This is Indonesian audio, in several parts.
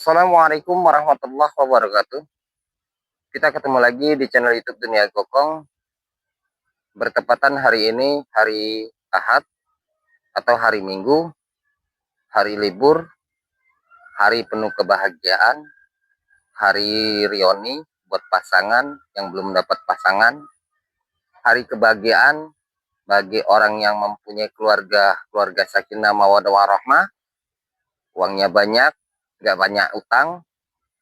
Assalamualaikum warahmatullahi wabarakatuh. Kita ketemu lagi di channel YouTube Dunia Gokong. Bertepatan hari ini hari Ahad atau hari Minggu, hari libur, hari penuh kebahagiaan, hari Rioni buat pasangan yang belum dapat pasangan, hari kebahagiaan bagi orang yang mempunyai keluarga sakinah mawaddah warahmah, uangnya banyak, nggak banyak utang,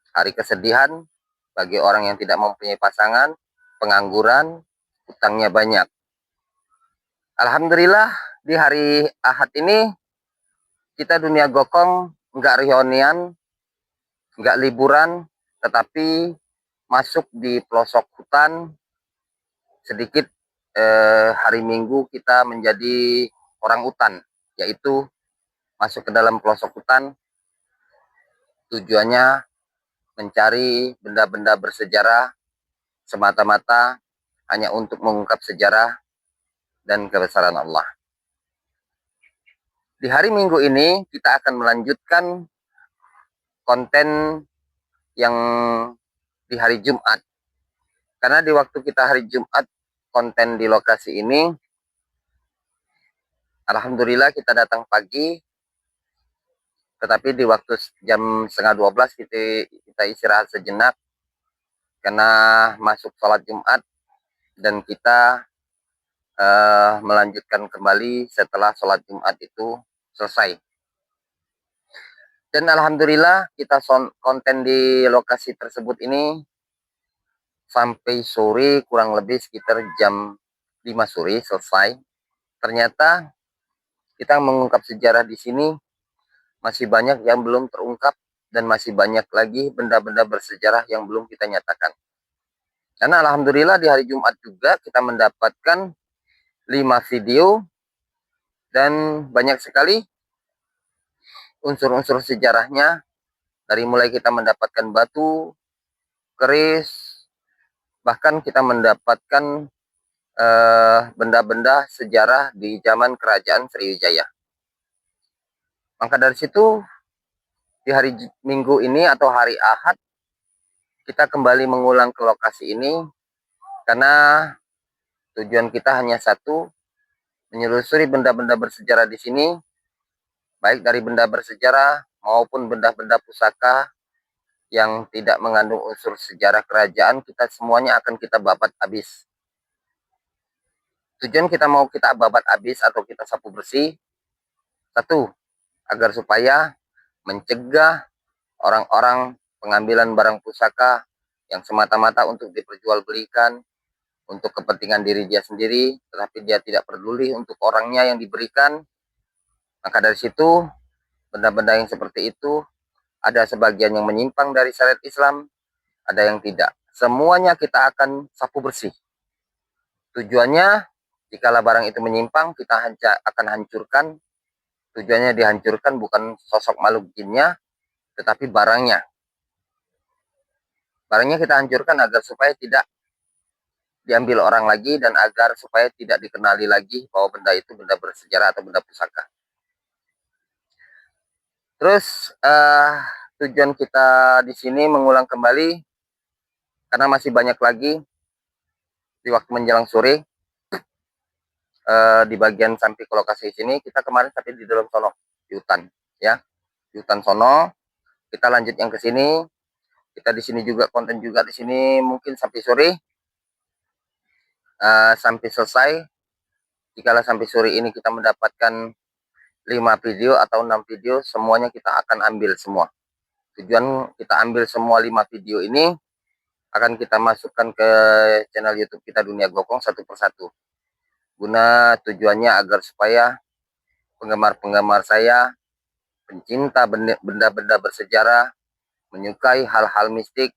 hari kesedihan bagi orang yang tidak mempunyai pasangan, pengangguran, utangnya banyak. Alhamdulillah di hari Ahad ini kita Dunia Gokong nggak reunian, nggak liburan, tetapi masuk di pelosok hutan. Sedikit hari Minggu kita menjadi orang hutan, yaitu masuk ke dalam pelosok hutan. Tujuannya mencari benda-benda bersejarah semata-mata hanya untuk mengungkap sejarah dan kebesaran Allah. Di hari Minggu ini kita akan melanjutkan konten yang di hari Jumat. Karena di waktu kita hari Jumat konten di lokasi ini, alhamdulillah kita datang pagi, tetapi di waktu jam setengah 12 kita istirahat sejenak karena masuk sholat Jumat dan kita melanjutkan kembali setelah sholat Jumat itu selesai. Dan alhamdulillah kita konten di lokasi tersebut ini sampai sore, kurang lebih sekitar jam 5 sore selesai. Ternyata kita mengungkap sejarah di sini masih banyak yang belum terungkap dan masih banyak lagi benda-benda bersejarah yang belum kita nyatakan. Karena alhamdulillah di hari Jumat juga kita mendapatkan 5 video dan banyak sekali unsur-unsur sejarahnya, dari mulai kita mendapatkan batu, keris, bahkan kita mendapatkan benda-benda sejarah di zaman kerajaan Sriwijaya. Maka dari situ di hari Minggu ini atau hari Ahad kita kembali mengulang ke lokasi ini karena tujuan kita hanya satu, menyelusuri benda-benda bersejarah di sini, baik dari benda bersejarah maupun benda-benda pusaka yang tidak mengandung unsur sejarah kerajaan. Kita semuanya akan kita babat habis. Tujuan kita mau kita babat habis atau kita sapu bersih, satu, agar supaya mencegah orang-orang pengambilan barang pusaka yang semata-mata untuk diperjualbelikan untuk kepentingan diri dia sendiri, tetapi dia tidak peduli untuk orangnya yang diberikan. Maka dari situ benda-benda yang seperti itu ada sebagian yang menyimpang dari syariat Islam, ada yang tidak. Semuanya kita akan sapu bersih. Tujuannya jikalau barang itu menyimpang kita akan hancurkan. Tujuannya dihancurkan bukan sosok makhluk jinnya, tetapi barangnya. Barangnya kita hancurkan agar supaya tidak diambil orang lagi dan agar supaya tidak dikenali lagi bahwa benda itu benda bersejarah atau benda pusaka. Terus tujuan kita di sini mengulang kembali karena masih banyak lagi di waktu menjelang sore di bagian samping ke lokasi sini. Kita kemarin sampai di dalam sono di hutan, ya, di hutan sono. Kita lanjut yang ke sini. Kita di sini juga konten juga di sini mungkin sampai sore, sampai selesai. Jikalau sampai sore ini kita mendapatkan 5 video atau 6 video, semuanya kita akan ambil semua. Tujuan kita ambil semua 5 video ini akan kita masukkan ke channel YouTube kita Dunia Gokong satu persatu. Guna tujuannya agar supaya penggemar-penggemar saya, pencinta benda-benda bersejarah, menyukai hal-hal mistik,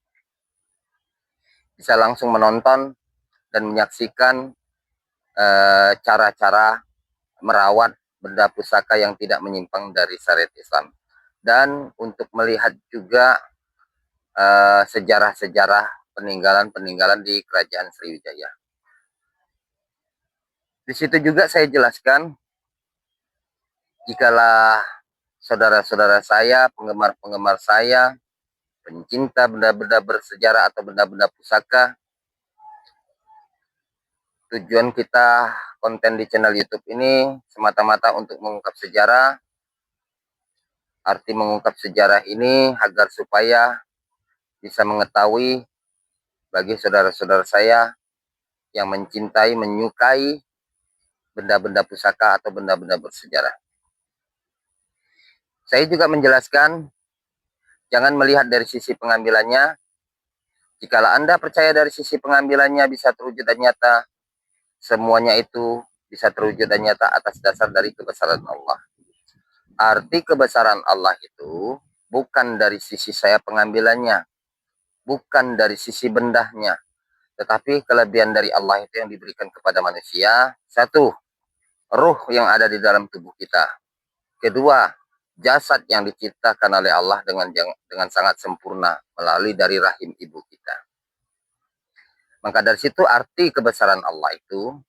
bisa langsung menonton dan menyaksikan cara-cara merawat benda pusaka yang tidak menyimpang dari syariat Islam. Dan untuk melihat juga sejarah-sejarah peninggalan-peninggalan di kerajaan Sriwijaya. Di situ juga saya jelaskan, jikalau saudara-saudara saya, penggemar-penggemar saya pencinta benda-benda bersejarah atau benda-benda pusaka. Tujuan kita konten di channel YouTube ini semata-mata untuk mengungkap sejarah. Arti mengungkap sejarah ini agar supaya bisa mengetahui bagi saudara-saudara saya yang mencintai, menyukai benda-benda pusaka atau benda-benda bersejarah. Saya juga menjelaskan, jangan melihat dari sisi pengambilannya. Jikalau Anda percaya dari sisi pengambilannya bisa terwujud dan nyata, semuanya itu bisa terwujud dan nyata atas dasar dari kebesaran Allah. Arti kebesaran Allah itu bukan dari sisi saya pengambilannya, bukan dari sisi bendahnya, tetapi kelebihan dari Allah itu yang diberikan kepada manusia. Satu, ruh yang ada di dalam tubuh kita. Kedua, jasad yang diciptakan oleh Allah dengan sangat sempurna melalui dari rahim ibu kita. Maka dari situ arti kebesaran Allah itu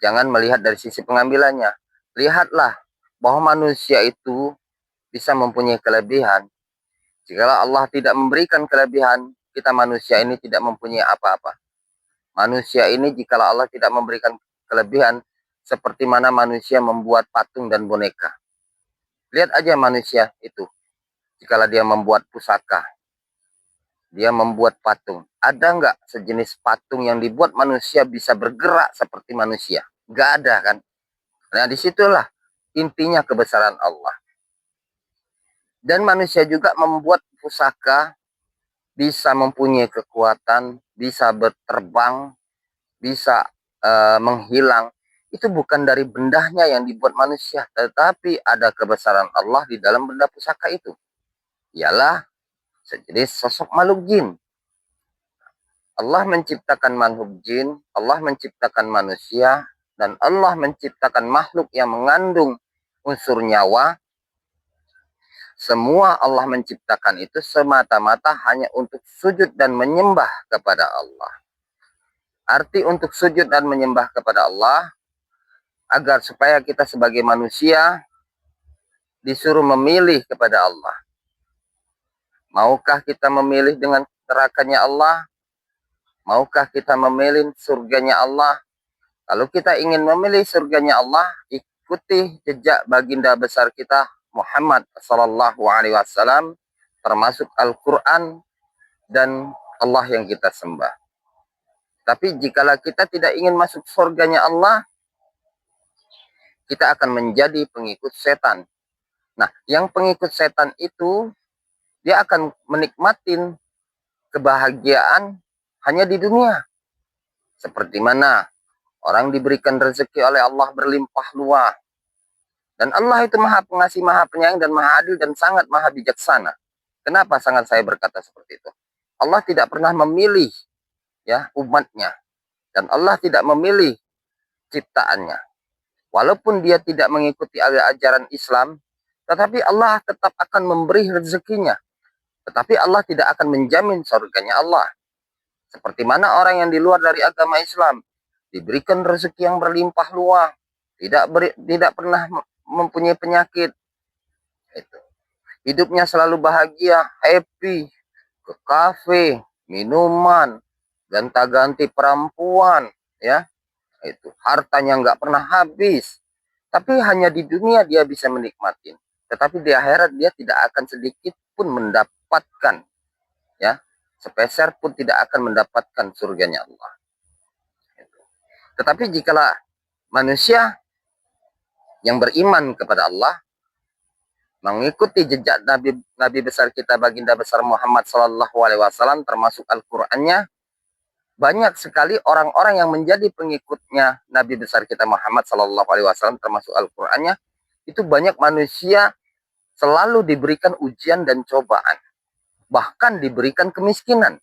jangan melihat dari sisi pengambilannya. Lihatlah bahwa manusia itu bisa mempunyai kelebihan. Jika Allah tidak memberikan kelebihan, kita manusia ini tidak mempunyai apa-apa. Manusia ini jika Allah tidak memberikan kelebihan, seperti mana manusia membuat patung dan boneka. Lihat aja manusia itu, jika dia membuat pusaka, dia membuat patung. Ada nggak sejenis patung yang dibuat manusia bisa bergerak seperti manusia? Nggak ada kan? Nah disitulah intinya kebesaran Allah. Dan manusia juga membuat pusaka, bisa mempunyai kekuatan, bisa berterbang, bisa menghilang. Itu bukan dari bendahnya yang dibuat manusia, tetapi ada kebesaran Allah di dalam benda pusaka itu. Ialah sejenis sosok makhluk jin. Allah menciptakan makhluk jin, Allah menciptakan manusia, dan Allah menciptakan makhluk yang mengandung unsur nyawa. Semua Allah menciptakan itu semata-mata hanya untuk sujud dan menyembah kepada Allah. Arti untuk sujud dan menyembah kepada Allah, agar supaya kita sebagai manusia disuruh memilih kepada Allah. Maukah kita memilih dengan nerakanya Allah? Maukah kita memilih surganya Allah? Kalau kita ingin memilih surganya Allah, ikuti jejak baginda besar kita Muhammad Sallallahu Alaihi Wasallam, termasuk Al-Quran dan Allah yang kita sembah. Tapi jikalau kita tidak ingin masuk surganya Allah, kita akan menjadi pengikut setan. Nah, yang pengikut setan itu, dia akan menikmatin kebahagiaan hanya di dunia. Seperti mana orang diberikan rezeki oleh Allah berlimpah luas. Dan Allah itu maha pengasih, maha penyayang, dan maha adil, dan sangat maha bijaksana. Kenapa sangat saya berkata seperti itu? Allah tidak pernah memilih ya umatnya. Dan Allah tidak memilih ciptaannya. Walaupun dia tidak mengikuti ajaran Islam, tetapi Allah tetap akan memberi rezekinya. Tetapi Allah tidak akan menjamin surganya Allah. Seperti mana orang yang di luar dari agama Islam diberikan rezeki yang berlimpah luas, tidak pernah mempunyai penyakit. Itu. Hidupnya selalu bahagia, happy, ke kafe, minuman, gonta-ganti perempuan, ya. Itu hartanya nggak pernah habis. Tapi hanya di dunia dia bisa menikmati. Tetapi di akhirat dia tidak akan sedikit pun mendapatkan, ya, sepeser pun tidak akan mendapatkan surganya Allah. Tetapi jikalau manusia yang beriman kepada Allah, mengikuti jejak Nabi besar kita baginda besar Muhammad Sallallahu Alaihi Wasallam, termasuk Al-Qur'annya, banyak sekali orang-orang yang menjadi pengikutnya Nabi besar kita Muhammad Sallallahu Alaihi Wasallam, termasuk Al-Qur'annya, itu banyak manusia selalu diberikan ujian dan cobaan, bahkan diberikan kemiskinan.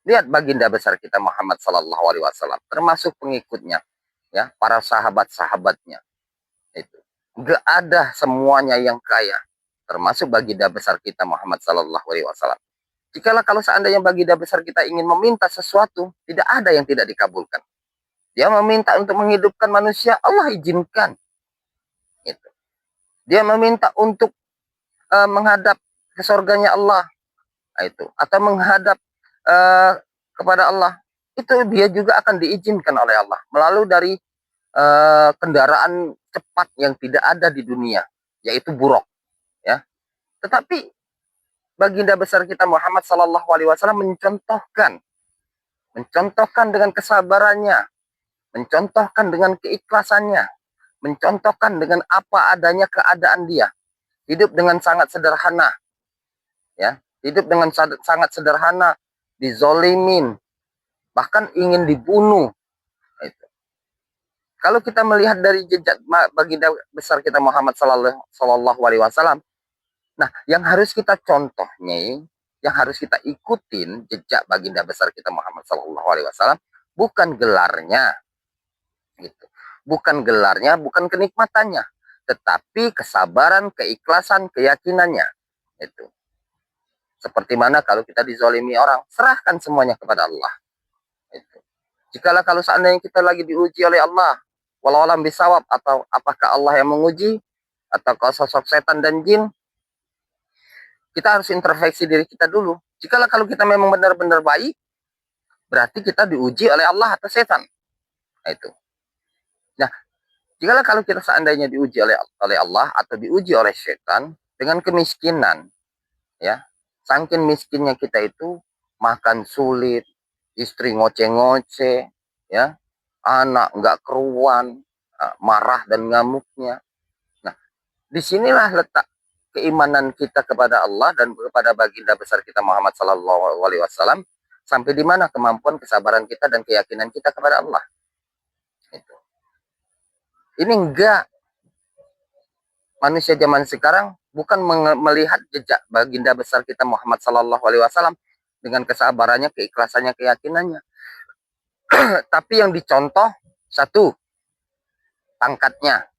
Lihat baginda besar kita Muhammad Sallallahu Alaihi Wasallam, termasuk pengikutnya, ya, para sahabat-sahabatnya. Itu nggak ada semuanya yang kaya, termasuk baginda besar kita Muhammad Sallallahu Alaihi Wasallam. Kalau seandainya baginda besar kita ingin meminta sesuatu, tidak ada yang tidak dikabulkan. Dia meminta untuk menghidupkan manusia, Allah izinkan. Itu. Dia meminta untuk menghadap ke surganya Allah, itu, atau menghadap uh, kepada Allah, itu dia juga akan diizinkan oleh Allah melalui dari kendaraan cepat yang tidak ada di dunia, yaitu buruk, ya. Tetapi baginda besar kita Muhammad Sallallahu Alaihi Wasallam mencontohkan dengan kesabarannya, mencontohkan dengan keikhlasannya, mencontohkan dengan apa adanya keadaan dia, hidup dengan sangat sederhana, ya, hidup dengan sangat sederhana, dizolimin, bahkan ingin dibunuh. Itu. Kalau kita melihat dari jejak baginda besar kita Muhammad Sallallahu Alaihi Wasallam, nah yang harus kita contohnya, yang harus kita ikutin jejak baginda besar kita Muhammad Sallallahu Alaihi Wasallam, bukan gelarnya, gitu, bukan gelarnya, bukan kenikmatannya, tetapi kesabaran, keikhlasan, keyakinannya. Itu. Seperti mana kalau kita dizolimi orang, serahkan semuanya kepada Allah. Itu. Jikalau kalau seandainya kita lagi diuji oleh Allah, walau alam bisawab, atau apakah Allah yang menguji, atau sosok setan dan jin, kita harus introspeksi diri kita dulu. Jikalau kalau kita memang benar-benar baik, berarti kita diuji oleh Allah atau setan. Nah, itu. Nah, jikalau kalau kita seandainya diuji oleh Allah atau diuji oleh setan dengan kemiskinan, ya, saking miskinnya kita itu, makan sulit, istri ngoceh-ngoceh, ya, anak nggak keruan, marah dan ngamuknya. Nah, disinilah letak keimanan kita kepada Allah dan kepada baginda besar kita Muhammad Sallallahu Alaihi Wasallam, sampai di mana kemampuan kesabaran kita dan keyakinan kita kepada Allah. Itu. Ini enggak, manusia zaman sekarang bukan melihat jejak baginda besar kita Muhammad Sallallahu Alaihi Wasallam dengan kesabarannya, keikhlasannya, keyakinannya, tapi yang dicontoh satu, pangkatnya,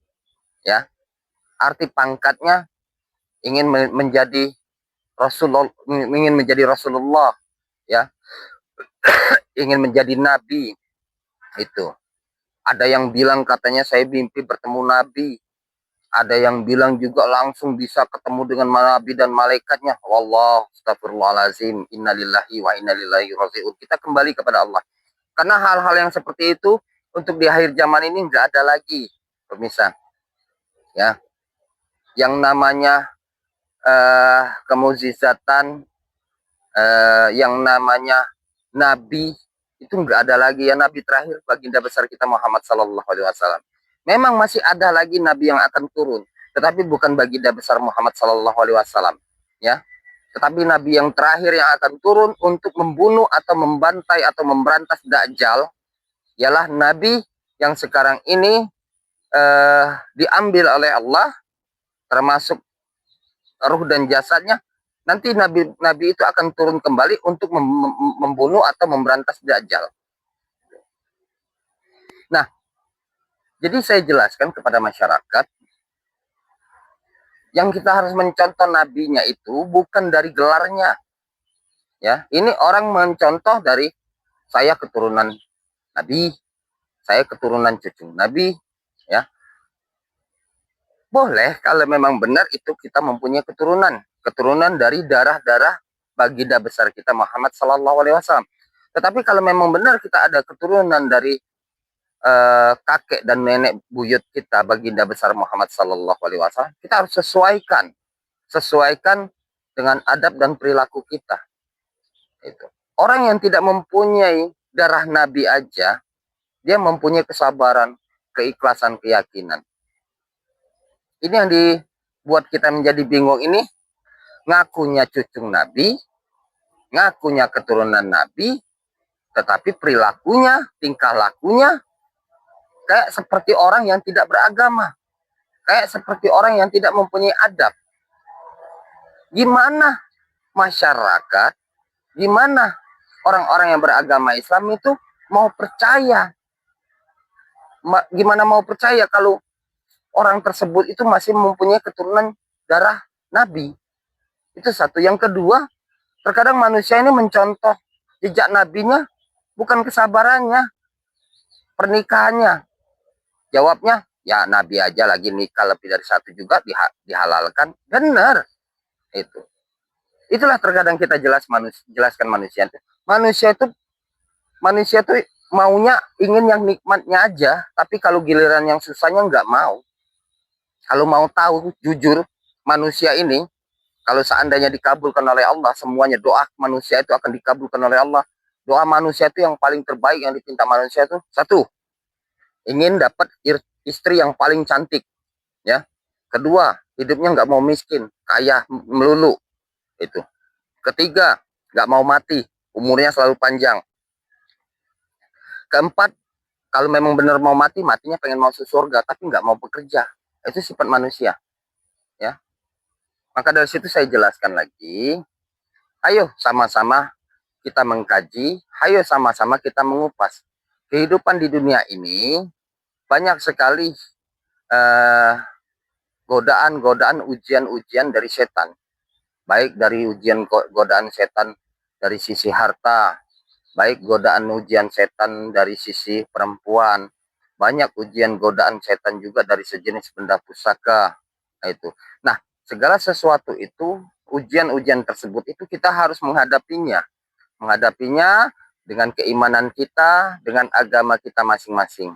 ya, arti pangkatnya ingin menjadi Rasulullah, ya, ingin menjadi nabi. Itu ada yang bilang katanya saya mimpi bertemu nabi, ada yang bilang juga langsung bisa ketemu dengan nabi dan malaikatnya. Wallah, astagfirullahalazim, innalillahi wa inna ilaihi raji'un. Kita kembali kepada Allah, karena hal-hal yang seperti itu untuk di akhir zaman ini nggak ada lagi, pemirsa, ya. Yang namanya kemukjizatan, yang namanya nabi, itu nggak ada lagi, ya. Nabi terakhir baginda besar kita Muhammad Sallallahu Alaihi Wasallam. Memang masih ada lagi nabi yang akan turun, tetapi bukan baginda besar Muhammad Sallallahu Alaihi Wasallam, ya. Tetapi nabi yang terakhir yang akan turun untuk membunuh atau membantai atau memberantas Dajjal, ialah nabi yang sekarang ini diambil oleh Allah, termasuk ruh dan jasadnya. Nanti nabi itu akan turun kembali untuk membunuh atau memberantas Dajjal. Nah, jadi saya jelaskan kepada masyarakat, yang kita harus mencontoh nabinya itu bukan dari gelarnya, ya. Ini orang mencontoh dari saya keturunan nabi, saya keturunan cucu nabi, ya. Boleh kalau memang benar itu kita mempunyai keturunan dari darah-darah baginda besar kita Muhammad Sallallahu Alaihi Wasallam. Tetapi kalau memang benar kita ada keturunan dari kakek dan nenek buyut kita baginda besar Muhammad Sallallahu Alaihi Wasallam, kita harus sesuaikan dengan adab dan perilaku kita. Itu. Orang yang tidak mempunyai darah Nabi aja, dia mempunyai kesabaran, keikhlasan, keyakinan. Ini yang dibuat kita menjadi bingung ini, ngakunya cucu Nabi, ngakunya keturunan Nabi, tetapi perilakunya, tingkah lakunya, kayak seperti orang yang tidak beragama, kayak seperti orang yang tidak mempunyai adab. Gimana masyarakat, gimana orang-orang yang beragama Islam itu mau percaya? Gimana mau percaya kalau orang tersebut itu masih mempunyai keturunan darah Nabi? Itu satu. Yang kedua, terkadang manusia ini mencontoh jejak nabinya bukan kesabarannya, pernikahannya. Jawabnya, ya Nabi aja lagi nikah lebih dari satu juga dihalalkan. Benar. Itu. Itulah terkadang kita jelaskan manusia. Manusia itu manusia tuh maunya ingin yang nikmatnya aja, tapi kalau giliran yang susahnya nggak mau. Kalau mau tahu jujur, manusia ini kalau seandainya dikabulkan oleh Allah, semuanya doa manusia itu akan dikabulkan oleh Allah. Doa manusia itu yang paling terbaik yang dipinta manusia itu satu, ingin dapat istri yang paling cantik, ya. Kedua, hidupnya nggak mau miskin, kaya melulu, itu. Ketiga, nggak mau mati, umurnya selalu panjang. Keempat, kalau memang benar mau mati, matinya pengen masuk surga, tapi nggak mau bekerja. Itu sifat manusia, ya. Maka dari situ saya jelaskan lagi, ayo sama-sama kita mengkaji, ayo sama-sama kita mengupas. Kehidupan di dunia ini banyak sekali eh, godaan-godaan, ujian-ujian dari setan. Baik dari godaan setan dari sisi harta, baik godaan ujian setan dari sisi perempuan, banyak ujian godaan setan juga dari sejenis benda pusaka. Nah, itu. Nah, segala sesuatu itu, ujian-ujian tersebut itu kita harus menghadapinya. Menghadapinya dengan keimanan kita, dengan agama kita masing-masing.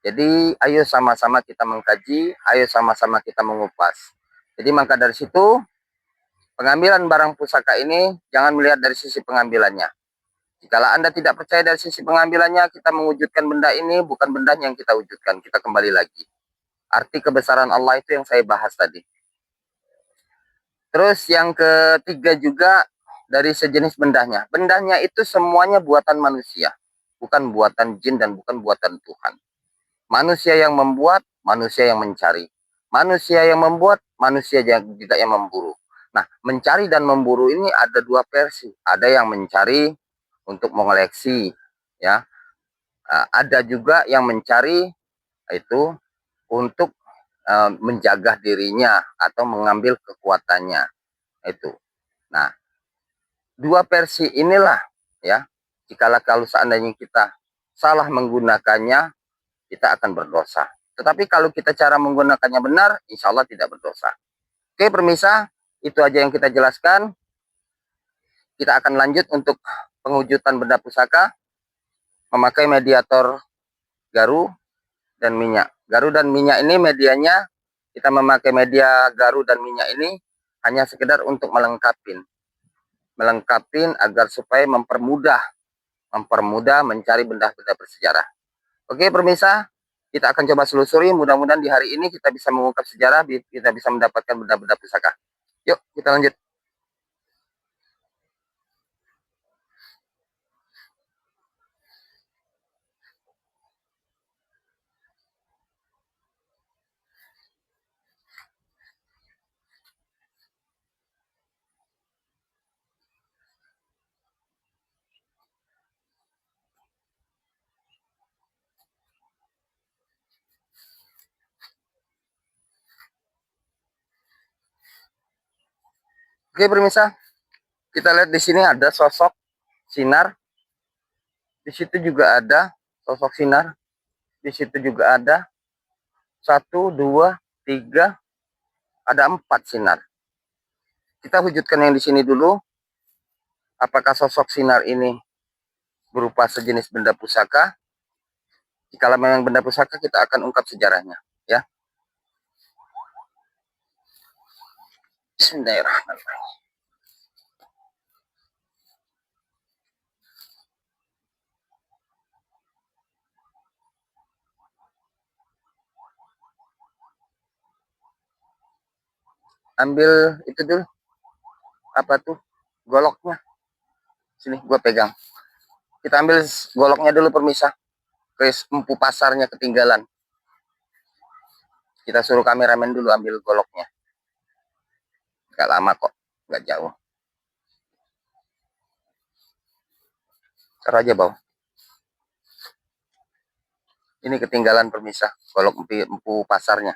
Jadi, ayo sama-sama kita mengkaji, ayo sama-sama kita mengupas. Jadi, maka dari situ, pengambilan barang pusaka ini jangan melihat dari sisi pengambilannya. Jikalau Anda tidak percaya dari sisi pengambilannya, kita mewujudkan benda ini bukan benda yang kita wujudkan. Kita kembali lagi. Arti kebesaran Allah itu yang saya bahas tadi. Terus yang ketiga juga dari sejenis bendanya. Bendanya itu semuanya buatan manusia. Bukan buatan jin dan bukan buatan Tuhan. Manusia yang membuat, manusia yang mencari. Manusia yang membuat, manusia yang juga yang memburu. Nah, mencari dan memburu ini ada dua versi. Ada yang mencari untuk mengoleksi, ya. Ada juga yang mencari itu untuk menjaga dirinya atau mengambil kekuatannya itu. Nah, dua versi inilah, ya. Jikalau kalau seandainya kita salah menggunakannya, kita akan berdosa. Tetapi kalau kita cara menggunakannya benar, insya Allah tidak berdosa. Oke, permisa, itu aja yang kita jelaskan. Kita akan lanjut untuk pengujutan benda pusaka, memakai mediator garu dan minyak. Garu dan minyak ini medianya, kita memakai media garu dan minyak ini hanya sekedar untuk melengkapin agar supaya mempermudah mencari benda-benda bersejarah. Oke, pemirsa, kita akan coba selusuri. Mudah-mudahan di hari ini kita bisa mengungkap sejarah, kita bisa mendapatkan benda-benda pusaka. Yuk, kita lanjut. Oke, pemirsa, kita lihat di sini ada sosok sinar. Di situ juga ada sosok sinar. Di situ juga ada satu, dua, tiga, ada 4 sinar. Kita wujudkan yang di sini dulu. Apakah sosok sinar ini berupa sejenis benda pusaka? Jika memang benda pusaka, kita akan ungkap sejarahnya, ya. Bismillahirrahmanirrahim. Ambil itu dulu, apa tuh, goloknya. Sini, gue pegang. Kita ambil goloknya dulu, permisah. Kris empu pasarnya ketinggalan. Kita suruh kameramen dulu ambil goloknya. Gak lama kok, gak jauh. Taruh aja bawah. Ini ketinggalan, permisah, golok empu pasarnya.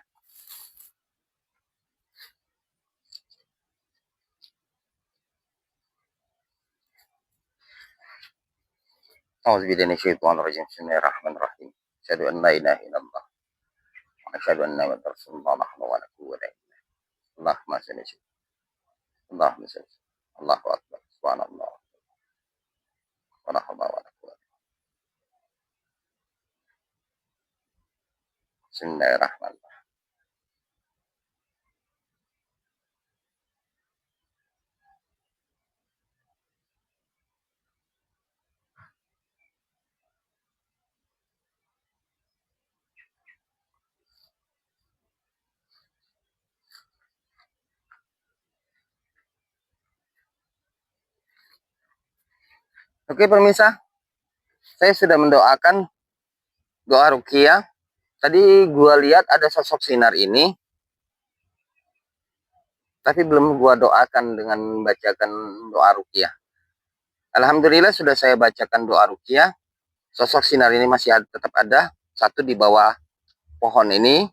Auzubillahi Bismillahirrahmanirrahim. Asyhadu an la ilaha illallah. Asyhadu anna Muhammadar Rasulullah wa la quwwata illa billah. Allahumma shalli. Allahumma shalli. Allahu Akbar. Subhanallah. Wala haula wala quwwata. Bismillahirrahmanirrahim. Oke pemirsa, saya sudah mendoakan doa ruqyah. Tadi gua lihat ada sosok sinar ini, tapi belum gua doakan dengan membacakan doa ruqyah. Alhamdulillah sudah saya bacakan doa ruqyah. Sosok sinar ini masih tetap ada. Satu di bawah pohon ini,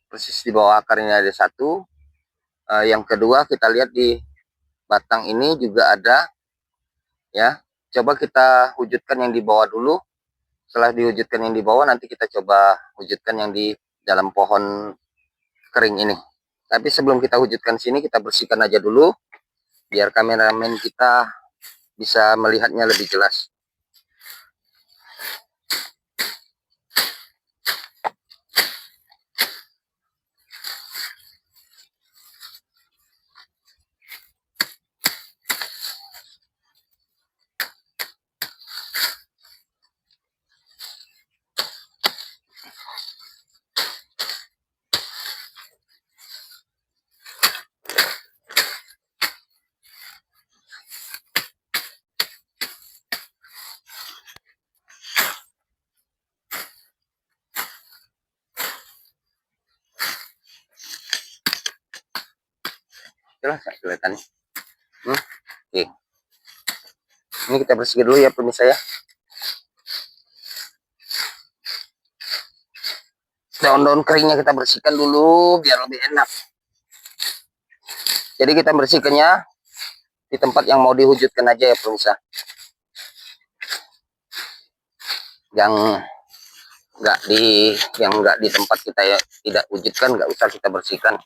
persis di bawah akarnya ada satu. Yang kedua kita lihat di batang ini juga ada. Ya, coba kita wujudkan yang di bawah dulu. Setelah diwujudkan yang di bawah, nanti kita coba wujudkan yang di dalam pohon kering ini. Tapi sebelum kita wujudkan sini, kita bersihkan aja dulu, biar kameramen kita bisa melihatnya lebih jelas. Jelas nggak kelihatannya? Oke. Ini kita bersihkan dulu ya pemirsa ya. Daun-daun keringnya kita bersihkan dulu biar lebih enak. Jadi kita bersihkannya di tempat yang mau diwujudkan aja ya pemirsa. Yang nggak di tempat kita ya tidak wujudkan, nggak usah kita bersihkan.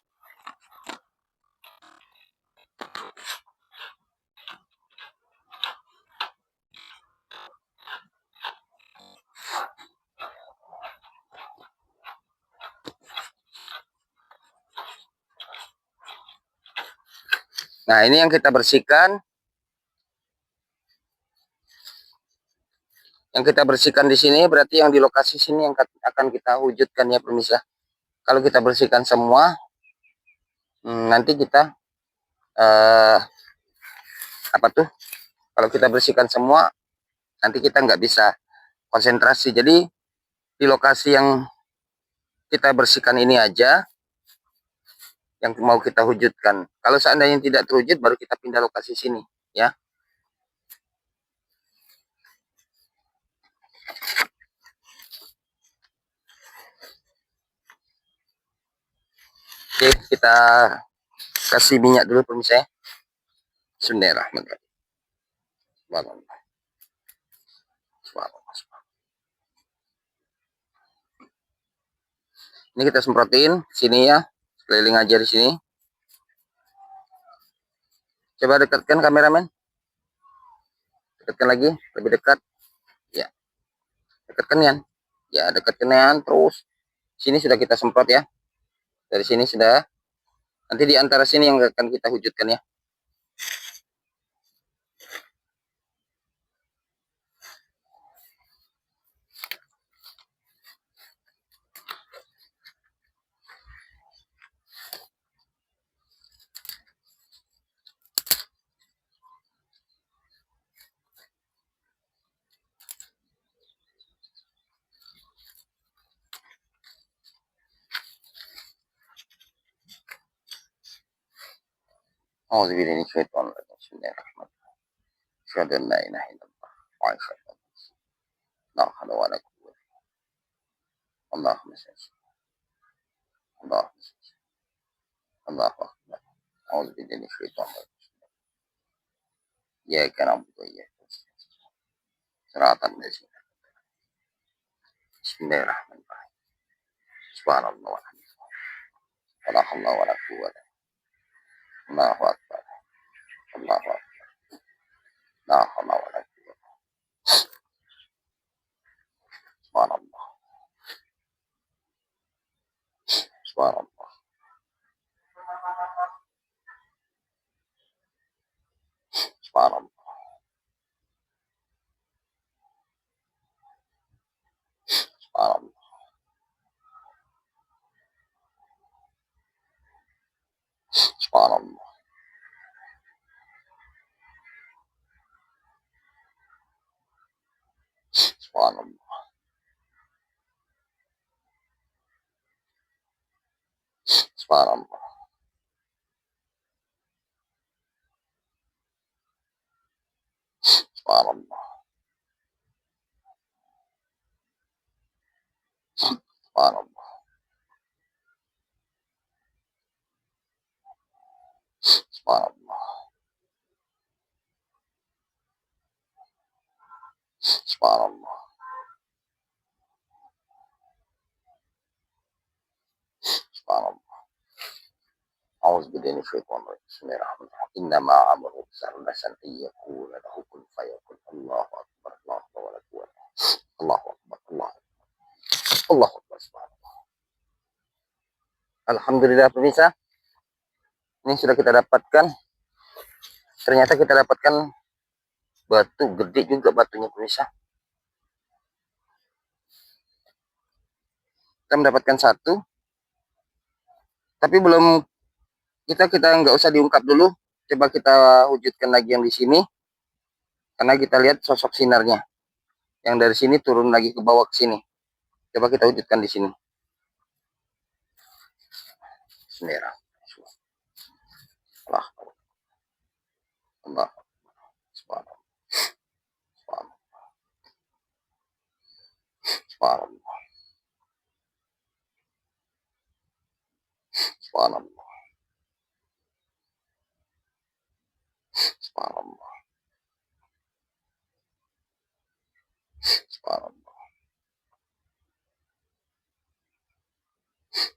Nah, ini yang kita bersihkan. Yang kita bersihkan di sini berarti yang di lokasi sini yang akan kita wujudkan ya pemirsa. Kalau kita bersihkan semua, nanti kita apa tuh? Kalau kita bersihkan semua, nanti kita nggak bisa konsentrasi. Jadi di lokasi yang kita bersihkan ini aja yang mau kita wujudkan. Kalau seandainya tidak terwujud, baru kita pindah lokasi sini, ya. Oke, kita kasih minyak dulu pemirsa. Bismillahirrahmanirrahim. Ini kita semprotin sini ya, keliling aja di sini. Coba dekatkan kameramen. Dekatkan lagi, lebih dekat. Ya, dekatkan ya. Ya, dekatkan ya, terus. Sini sudah kita semprot ya. Dari sini sudah. Nanti di antara sini yang akan kita wujudkan ya. Bismillahirrahmanirrahim. Asyhadu an la ilaha illallah wa asyhadu anna Muhammadan rasulullah. Allahumma shalli. Allahumma shalli. Allahu akbar. A'udzu billahi minasyaitonir rajim. Ya kana ya. Siratan ladzina. Bismillahirrahmanirrahim. Subhanallah walhamdulillah. Wala haula wala quwwata. Allahu akbar. Allahu akbar. La haula wala quwwata. Subhanallah. Subhanallah. Subhanallah. Subhanallah. Subhanallah. Subhanallah. Subhanallah. Subhanallah. Subhanallah. Subhanallah. Subhanallah. Subhanallah. A'udzu billahi minasyaitonir rajim. Bismillahirrahmanirrahim. Innama amruhu idza'alasan ayyakuna lahu kun fayakun. Allahu akbar. La haula wala quwwata. Allahu akbar. Allahu akbar. Subhanallah. Alhamdulillah pemirsa, ini sudah kita dapatkan. Ternyata kita dapatkan batu gede juga batunya pemirsa. Kita mendapatkan satu, tapi belum kita nggak usah diungkap dulu. Coba kita wujudkan lagi yang di sini, karena kita lihat sosok sinarnya. Yang dari sini turun lagi ke bawah ke sini. Coba kita wujudkan di sini. Merah. Allah. Allah. Subhanallah. Subhanallah. Subhanallah. Subhanallah. Subhanallah.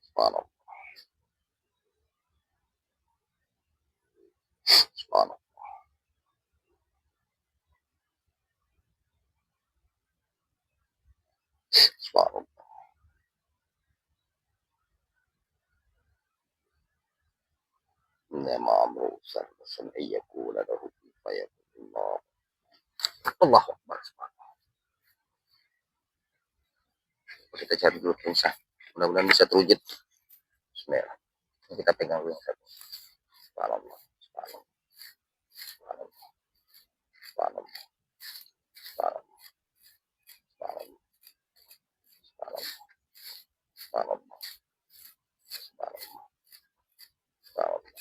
Subhanallah. Subhanallah. Subhanallah. Innama amruhu idza'alasan ayyakuna lahu kun fayakun. Allahu akbar. Subhanallah. Kita cari dulu pemirsa. Mudah-mudahan bisa terwujud. Bismillah. Kita pegang dulu yang satu. Subhanallah. Subhanallah. Subhanallah. Subhanallah. Subhanallah. Subhanallah. Subhanallah. Subhanallah. Subhanallah. Subhanallah.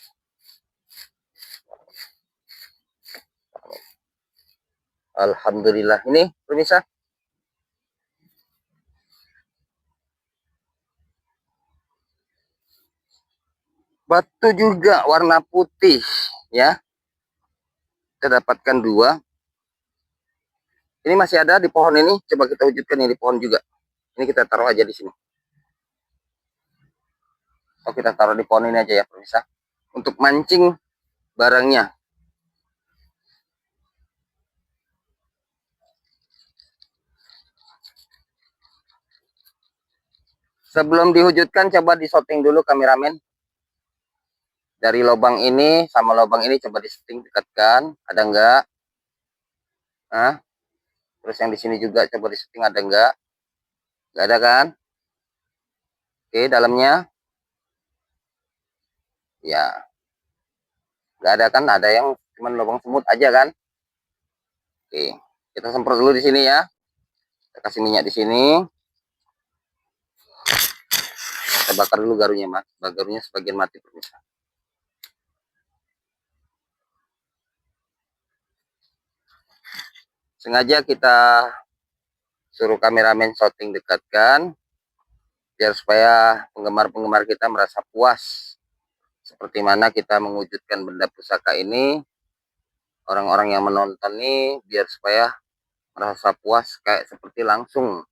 Alhamdulillah. Ini pemirsa, batu juga warna putih ya. Kita dapatkan dua. Ini masih ada di pohon ini. Coba kita wujudkan ini di pohon juga. Ini kita taruh aja di sini. Oh, kita taruh di pohon ini aja ya pemirsa. Untuk mancing barangnya. Sebelum diwujudkan, coba disetting dulu kameramen. Dari lubang ini sama lubang ini coba disetting, dekatkan. Ada enggak? Nah, terus yang di sini juga coba disetting, ada enggak? Enggak ada kan? Oke, dalamnya. Ya, enggak ada kan? Ada yang cuman lubang semut aja kan? Oke, kita semprot dulu di sini ya. Kita kasih minyak di sini. Kita bakar dulu garunya, Mas. Garunya sebagian mati pemirsa. Sengaja kita suruh kameramen shooting dekatkan biar supaya penggemar-penggemar kita merasa puas seperti mana kita mewujudkan benda pusaka ini. Orang-orang yang menonton ini biar supaya merasa puas kayak seperti langsung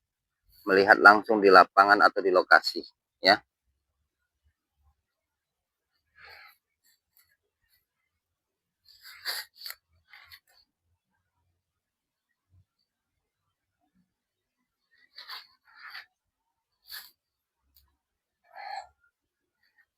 melihat langsung di lapangan atau di lokasi ya.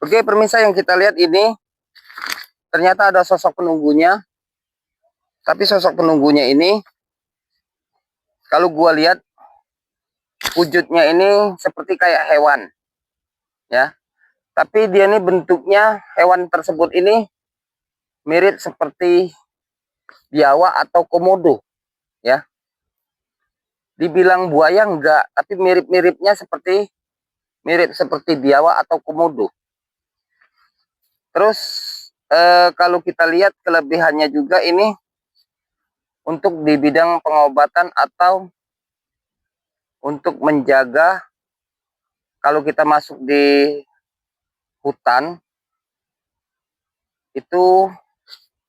Oke, pemirsa, yang kita lihat ini ternyata ada sosok penunggunya. Tapi sosok penunggunya ini, kalau gua lihat wujudnya ini seperti kayak hewan, ya. Tapi dia ini bentuknya, hewan tersebut ini mirip seperti biawak atau komodo, ya. Dibilang buaya enggak, tapi mirip-miripnya mirip seperti biawak atau komodo. Terus kalau kita lihat kelebihannya juga ini untuk di bidang pengobatan atau untuk menjaga kalau kita masuk di hutan, itu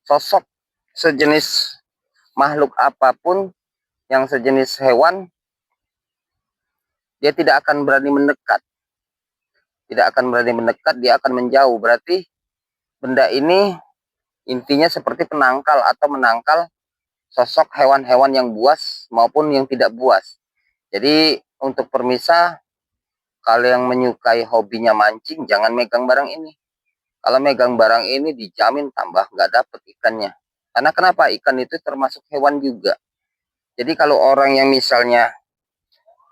sosok sejenis makhluk apapun yang sejenis hewan, dia tidak akan berani mendekat. Tidak akan berani mendekat, dia akan menjauh. Berarti benda ini intinya seperti penangkal atau menangkal sosok hewan-hewan yang buas maupun yang tidak buas. Jadi untuk permisa, kalau yang menyukai hobinya mancing, jangan megang barang ini. Kalau megang barang ini dijamin tambah nggak dapet ikannya. Karena kenapa? Ikan itu termasuk hewan juga. Jadi kalau orang yang misalnya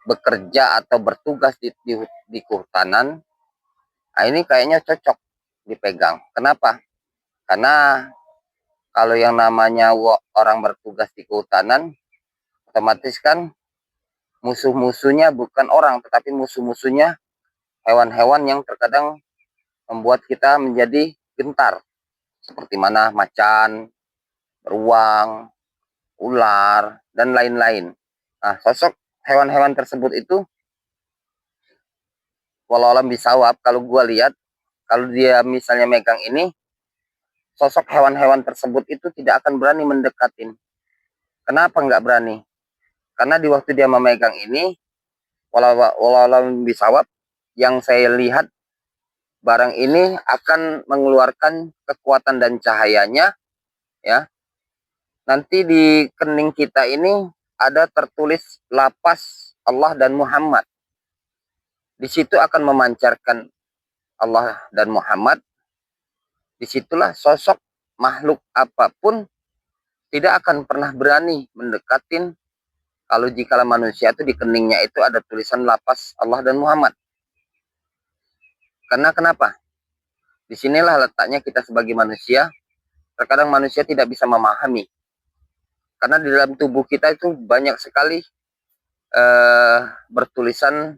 bekerja atau bertugas di kehutanan, nah ini kayaknya cocok dipegang. Kenapa? Karena kalau yang namanya orang bertugas di kehutanan, otomatis kan musuh-musuhnya bukan orang, tetapi musuh-musuhnya hewan-hewan yang terkadang membuat kita menjadi gentar. Seperti mana macan, beruang, ular, dan lain-lain. Nah, sosok hewan-hewan tersebut itu, walau alam bisawab, kalau gue lihat, kalau dia misalnya megang ini, sosok hewan-hewan tersebut itu tidak akan berani mendekatin. Kenapa nggak berani? Karena di waktu dia memegang ini, walau alam bisawab, yang saya lihat, barang ini akan mengeluarkan kekuatan dan cahayanya, ya. Nanti di kening kita ini ada tertulis lapas Allah dan Muhammad. Di situ akan memancarkan Allah dan Muhammad. Disitulah sosok makhluk apapun tidak akan pernah berani mendekatin kalau jikalau manusia itu di keningnya itu ada tulisan lapas Allah dan Muhammad. Karena kenapa? Disinilah letaknya kita sebagai manusia. Terkadang manusia tidak bisa memahami. Karena di dalam tubuh kita itu banyak sekali bertulisan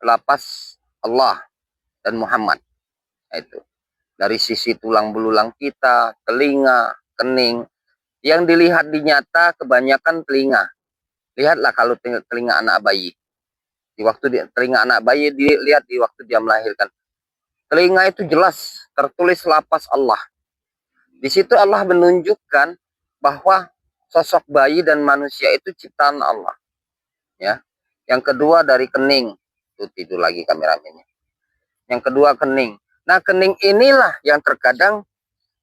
lapas Allah dan Muhammad. Itu dari sisi tulang belulang kita, telinga, kening. Yang dilihat di nyata kebanyakan telinga. Lihatlah kalau telinga anak bayi. Di waktu telinga anak bayi dilihat di waktu dia melahirkan. Telinga itu jelas tertulis lapas Allah. Di situ Allah menunjukkan bahwa sosok bayi dan manusia itu ciptaan Allah. Ya. Yang kedua dari kening. Tuh tidur lagi kameramennya. Yang kedua kening. Nah, kening inilah yang terkadang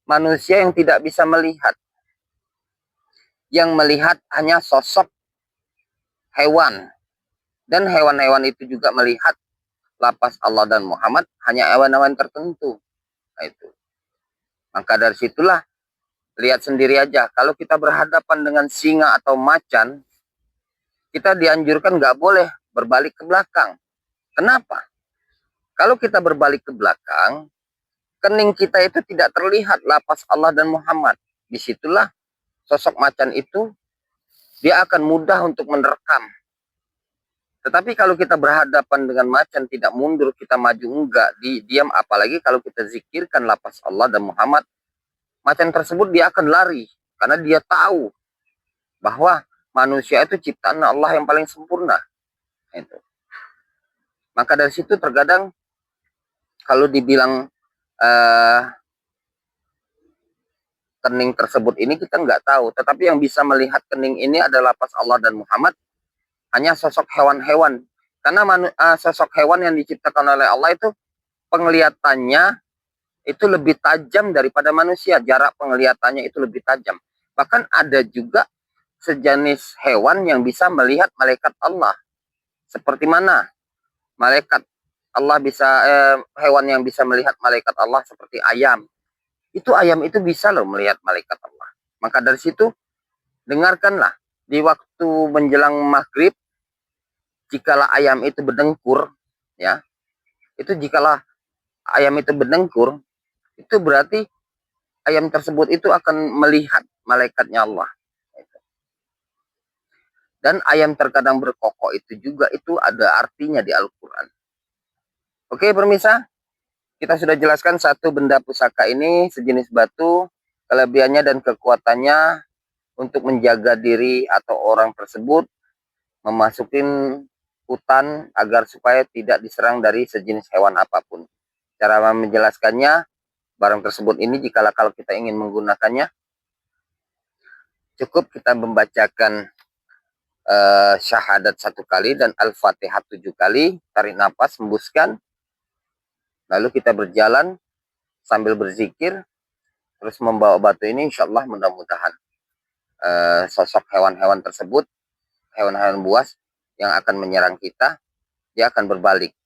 manusia yang tidak bisa melihat. Yang melihat hanya sosok hewan. Dan hewan-hewan itu juga melihat lapas Allah dan Muhammad hanya hewan-hewan tertentu. Nah, itu. Maka dari situlah, lihat sendiri aja. Kalau kita berhadapan dengan singa atau macan, kita dianjurkan nggak boleh berbalik ke belakang. Kenapa? Kalau kita berbalik ke belakang, kening kita itu tidak terlihat lapas Allah dan Muhammad. Disitulah sosok macan itu, dia akan mudah untuk menerkam. Tetapi kalau kita berhadapan dengan macan, tidak mundur, kita maju enggak, diam, apalagi kalau kita zikirkan lapas Allah dan Muhammad, macan tersebut dia akan lari. Karena dia tahu bahwa manusia itu ciptaan Allah yang paling sempurna. Itu. Maka dari situ terkadang kalau dibilang kening tersebut ini kita nggak tahu. Tetapi yang bisa melihat kening ini adalah lapas Allah dan Muhammad hanya sosok hewan-hewan. Karena sosok hewan yang diciptakan oleh Allah itu penglihatannya itu lebih tajam daripada manusia. Jarak penglihatannya itu lebih tajam. Bahkan ada juga sejenis hewan yang bisa melihat malaikat Allah. Seperti mana? Malaikat Allah bisa hewan yang bisa melihat malaikat Allah seperti ayam. Itu ayam itu bisa loh melihat malaikat Allah. Maka dari situ dengarkanlah di waktu menjelang maghrib, jikalau ayam itu berdengkur, ya, itu jikalau ayam itu berdengkur, itu berarti ayam tersebut itu akan melihat malaikatnya Allah. Dan ayam terkadang berkokok itu juga itu ada artinya di Al-Quran. Oke pemirsa, kita sudah jelaskan satu benda pusaka ini sejenis batu, kelebihannya dan kekuatannya untuk menjaga diri atau orang tersebut, memasukin hutan agar supaya tidak diserang dari sejenis hewan apapun. Cara menjelaskannya, barang tersebut ini jika kalau kita ingin menggunakannya, cukup kita membacakan syahadat 1 kali dan Al-Fatihah 7 kali, tarik nafas, hembuskan, lalu kita berjalan sambil berzikir, terus membawa batu ini, insya Allah mudah-mudahan sosok hewan-hewan tersebut, hewan-hewan buas yang akan menyerang kita, dia akan berbalik.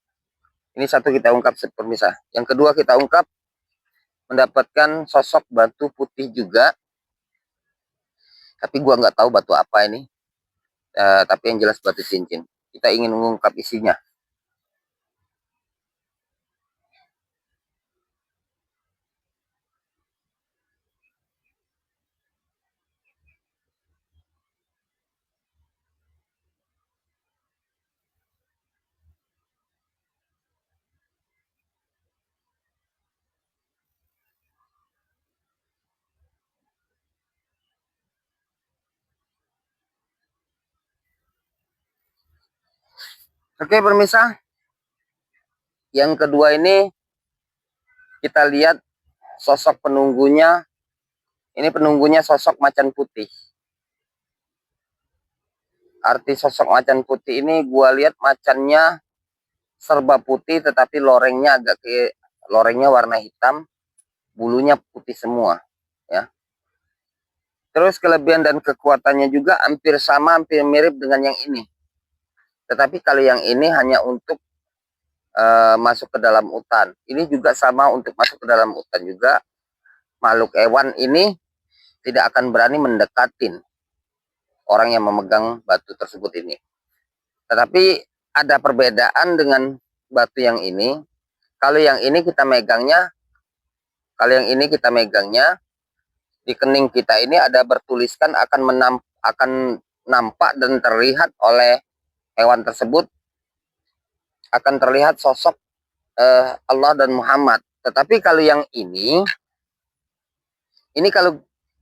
Ini satu kita ungkap pemirsa. Yang kedua kita ungkap mendapatkan sosok batu putih juga, tapi gua nggak tahu batu apa ini, tapi yang jelas batu cincin. Kita ingin mengungkap isinya. Oke pemirsa, yang kedua ini kita lihat sosok penunggunya. Ini penunggunya sosok macan putih. Arti sosok macan putih ini gua lihat macannya serba putih tetapi lorengnya lorengnya warna hitam, bulunya putih semua, ya. Terus kelebihan dan kekuatannya juga hampir sama, hampir mirip dengan yang ini. Tetapi kalau yang ini hanya untuk masuk ke dalam hutan. Ini juga sama untuk masuk ke dalam hutan juga. Makhluk hewan ini tidak akan berani mendekatin orang yang memegang batu tersebut ini. Tetapi ada perbedaan dengan batu yang ini. Kalau yang ini kita megangnya, di kening kita ini ada bertuliskan akan nampak dan terlihat oleh hewan tersebut, akan terlihat sosok Allah dan Muhammad. Tetapi kalau yang ini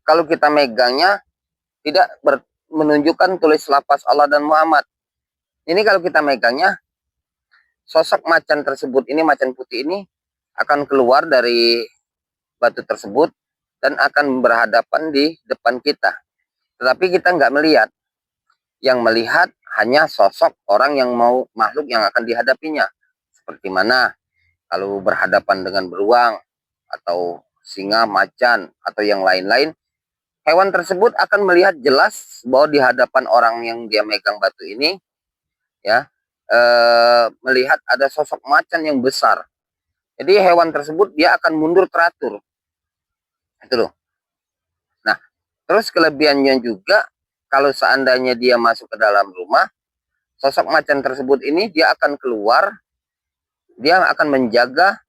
kalau kita megangnya tidak menunjukkan tulis lafaz Allah dan Muhammad. Ini kalau kita megangnya, sosok macan tersebut ini, macan putih ini akan keluar dari batu tersebut dan akan berhadapan di depan kita. Tetapi kita nggak melihat. Yang melihat hanya sosok orang yang mau makhluk yang akan dihadapinya. Seperti mana kalau berhadapan dengan beruang atau singa, macan atau yang lain-lain, hewan tersebut akan melihat jelas bahwa di hadapan orang yang dia megang batu ini, ya, melihat ada sosok macan yang besar. Jadi hewan tersebut dia akan mundur teratur. Itu loh. Nah, terus kelebihannya juga kalau seandainya dia masuk ke dalam rumah, sosok macan tersebut ini dia akan keluar, dia akan menjaga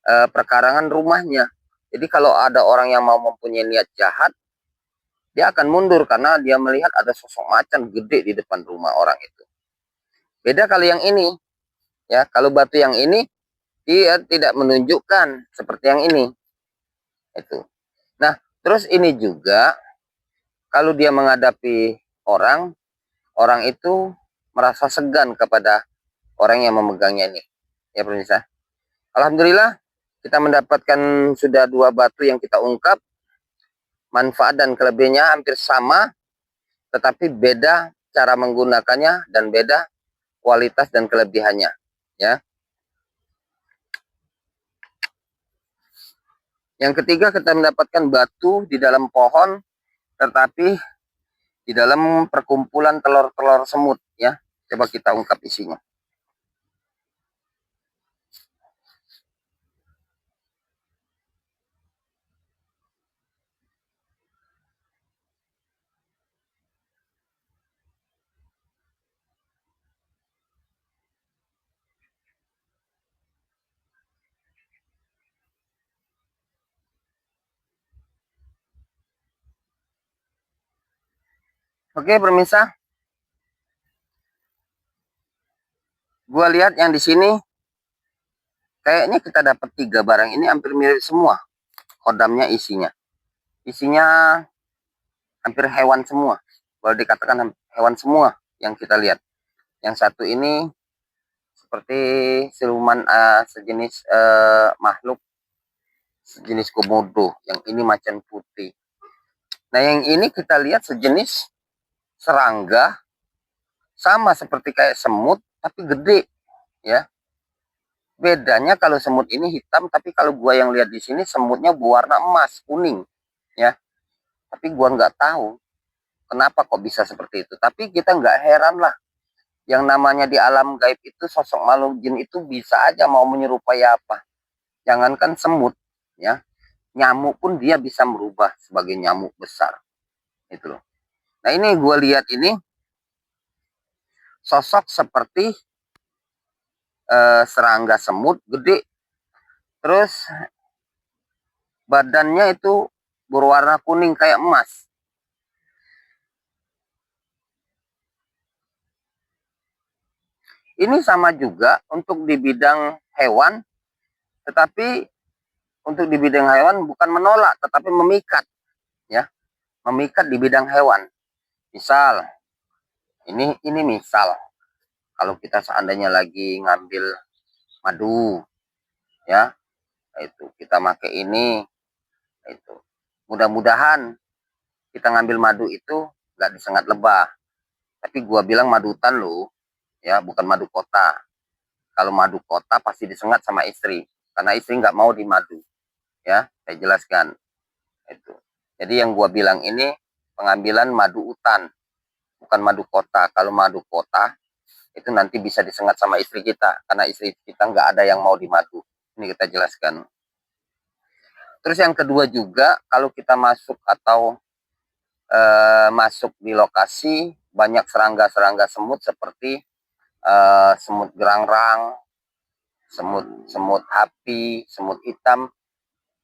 perkarangan rumahnya. Jadi kalau ada orang yang mau mempunyai niat jahat, dia akan mundur karena dia melihat ada sosok macan gede di depan rumah orang itu. Beda kalau yang ini, ya, kalau batu yang ini dia tidak menunjukkan seperti yang ini. Itu. Nah, terus ini juga kalau dia menghadapi orang, orang itu merasa segan kepada orang yang memegangnya ini. Ya pemirsa. Alhamdulillah kita mendapatkan sudah 2 batu yang kita ungkap. Manfaat dan kelebihannya hampir sama, tetapi beda cara menggunakannya dan beda kualitas dan kelebihannya, ya. Yang ketiga kita mendapatkan batu di dalam pohon, tetapi di dalam perkumpulan telur-telur semut, ya. Coba kita ungkap isinya. Oke, pemirsa. Gua lihat yang di sini kayaknya kita dapat 3 barang ini hampir mirip semua. Kodamnya isinya. Isinya hampir hewan semua. Boleh dikatakan hewan semua yang kita lihat. Yang satu ini seperti siluman sejenis makhluk sejenis komodo. Yang ini macan putih. Nah, yang ini kita lihat sejenis serangga, sama seperti kayak semut tapi gede, ya. Bedanya kalau semut ini hitam, tapi kalau gua yang lihat di sini semutnya berwarna emas kuning, ya. Tapi gua nggak tahu kenapa kok bisa seperti itu. Tapi kita nggak heran lah. Yang namanya di alam gaib itu sosok makhluk jin itu bisa aja mau menyerupai apa. Jangankan semut, ya. Nyamuk pun dia bisa merubah sebagai nyamuk besar. Itu loh. Nah, ini gua lihat ini sosok seperti serangga semut gede, terus badannya itu berwarna kuning kayak emas. Ini sama juga untuk di bidang hewan, tetapi untuk di bidang hewan bukan menolak, tetapi memikat, ya, memikat di bidang hewan. Misal, ini misal, kalau kita seandainya lagi ngambil madu, ya, itu kita pakai ini, itu mudah-mudahan kita ngambil madu itu nggak disengat lebah, tapi gua bilang madu hutan loh, ya, bukan madu kota. Kalau madu kota pasti disengat sama istri, karena istri nggak mau di madu, ya. Saya jelaskan itu. Jadi yang gua bilang ini pengambilan madu hutan, bukan madu kota. Kalau madu kota itu nanti bisa disengat sama istri kita, karena istri kita nggak ada yang mau di madu. Ini kita jelaskan. Terus yang kedua juga, kalau kita masuk atau masuk di lokasi banyak serangga-serangga semut seperti semut gerangrang, semut api, semut hitam.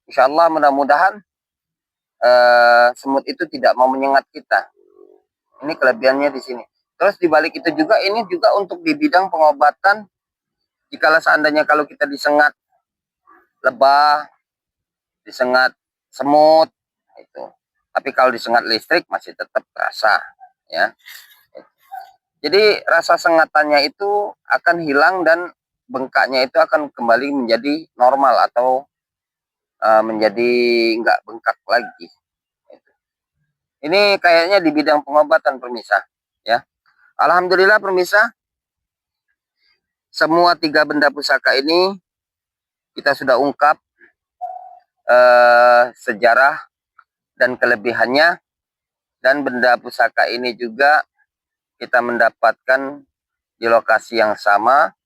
Insya Allah mudah-mudahan semut itu tidak mau menyengat kita. Ini kelebihannya di sini. Terus dibalik itu juga, ini juga untuk di bidang pengobatan. Jikalau seandainya kalau kita disengat lebah, disengat semut, itu. Tapi kalau disengat listrik masih tetap terasa, ya. Jadi rasa sengatannya itu akan hilang dan bengkaknya itu akan kembali menjadi normal atau menjadi nggak bengkak lagi. Ini kayaknya di bidang pengobatan, pemirsa, ya. Alhamdulillah, pemirsa, semua 3 benda pusaka ini kita sudah ungkap sejarah dan kelebihannya, dan benda pusaka ini juga kita mendapatkan di lokasi yang sama,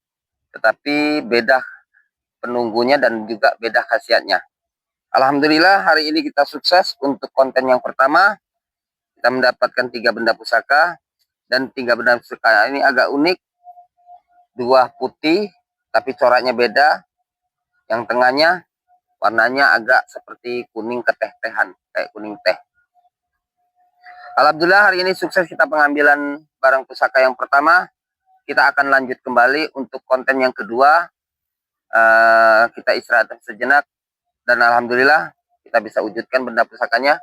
tetapi beda penunggunya dan juga beda khasiatnya. Alhamdulillah hari ini kita sukses untuk konten yang pertama. Kita mendapatkan 3 benda pusaka, dan 3 benda pusaka ini agak unik. 2 putih tapi coraknya beda. Yang tengahnya warnanya agak seperti kuning keteh-tehan, kayak kuning teh. Alhamdulillah hari ini sukses kita pengambilan barang pusaka yang pertama. Kita akan lanjut kembali untuk konten yang kedua. Kita istirahat sejenak, dan alhamdulillah kita bisa wujudkan benda pusakanya.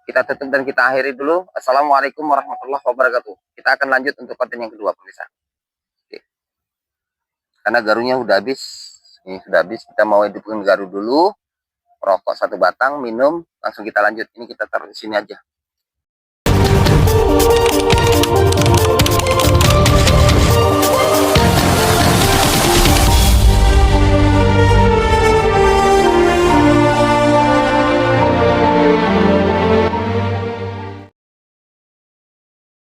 Kita tutup dan kita akhiri dulu. Assalamualaikum warahmatullahi wabarakatuh. Kita akan lanjut untuk konten yang kedua, pemirsa. Oke. Karena garunya udah habis. Ini sudah habis. Kita mau hidupkan garu dulu. Rokok 1 batang, minum. Langsung kita lanjut. Ini kita taruh di sini aja.